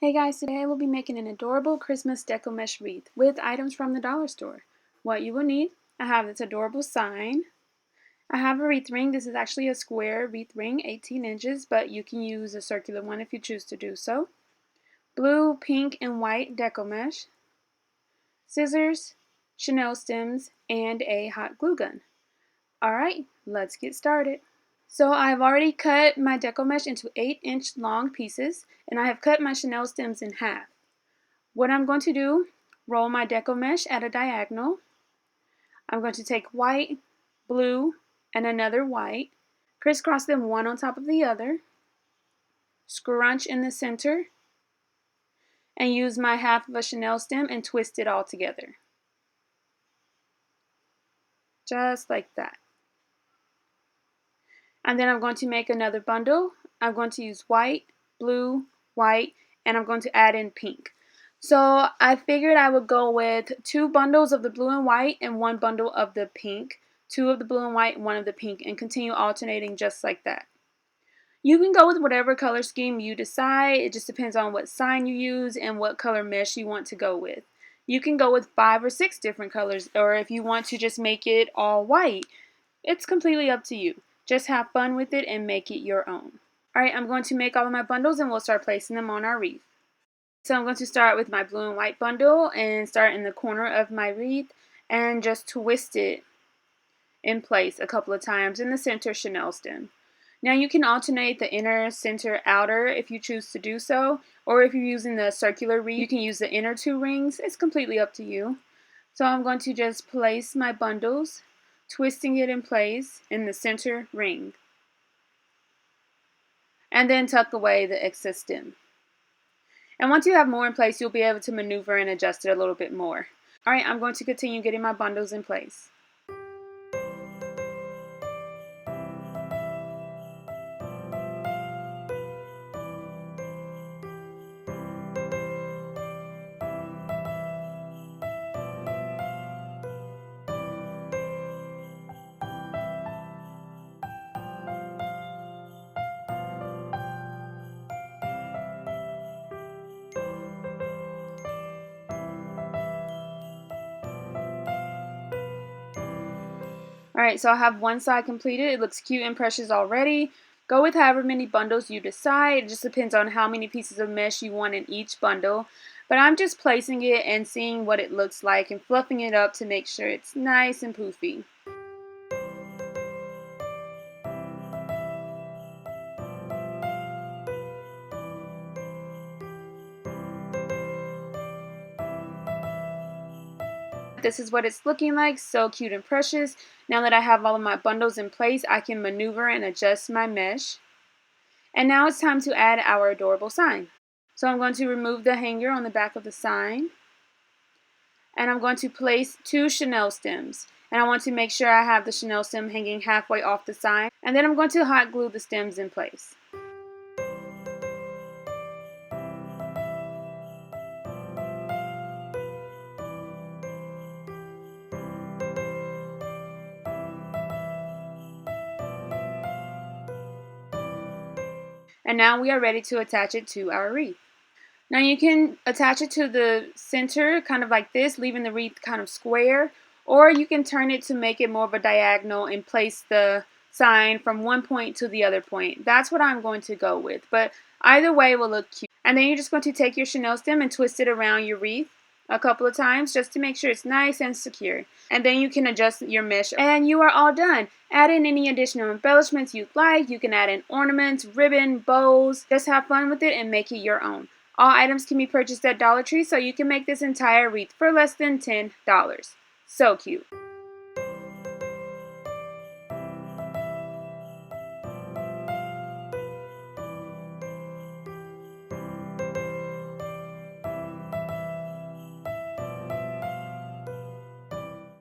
Hey guys, today I will be making an adorable Christmas deco mesh wreath with items from the dollar store. What you will need, I have this adorable sign. I have a wreath ring. This is actually a square wreath ring, 18 inches, but you can use a circular one if you choose to do so. Blue, pink, and white deco mesh. Scissors, chenille stems, and a hot glue gun. Alright, let's get started. So I've already cut my deco mesh into 8-inch long pieces, and I have cut my chenille stems in half. What I'm going to do, roll my deco mesh at a diagonal. I'm going to take white, blue, and another white, crisscross them one on top of the other, scrunch in the center, and use my half of a chenille stem and twist it all together. Just like that. And then I'm going to make another bundle. I'm going to use white, blue, white, and I'm going to add in pink. So I figured I would go with 2 bundles of the blue and white and 1 bundle of the pink, 2 of the blue and white and 1 of the pink, and continue alternating just like that. You can go with whatever color scheme you decide. It just depends on what sign you use and what color mesh you want to go with. You can go with 5 or 6 different colors, or if you want to just make it all white, it's completely up to you. Just have fun with it and make it your own. Alright, I'm going to make all of my bundles and we'll start placing them on our wreath. So I'm going to start with my blue and white bundle and start in the corner of my wreath and just twist it in place a couple of times in the center chenille stem. Now you can alternate the inner, center, outer if you choose to do so, or if you're using the circular wreath, you can use the inner 2 rings. It's completely up to you. So I'm going to just place my bundles, twisting it in place in the center ring, and then tuck away the excess stem. And once you have more in place, you'll be able to maneuver and adjust it a little bit more. Alright, I'm going to continue getting my bundles in place. Alright, so I have one side completed. It looks cute and precious already. Go with however many bundles you decide. It just depends on how many pieces of mesh you want in each bundle. But I'm just placing it and seeing what it looks like and fluffing it up to make sure it's nice and poofy. This is what it's looking like, so cute and precious. Now that I have all of my bundles in place, I can maneuver and adjust my mesh. And now it's time to add our adorable sign. So I'm going to remove the hanger on the back of the sign. And I'm going to place 2 chenille stems. And I want to make sure I have the chenille stem hanging halfway off the sign. And then I'm going to hot glue the stems in place. And now we are ready to attach it to our wreath. Now you can attach it to the center, kind of like this, leaving the wreath kind of square, or you can turn it to make it more of a diagonal and place the sign from one point to the other point. That's what I'm going to go with, but either way will look cute. And then you're just going to take your chenille stem and twist it around your wreath a couple of times just to make sure it's nice and secure. And then you can adjust your mesh and you are all done. Add in any additional embellishments you'd like. You can add in ornaments, ribbon, bows. Just have fun with it and make it your own. All items can be purchased at Dollar Tree, so you can make this entire wreath for less than $10. So cute.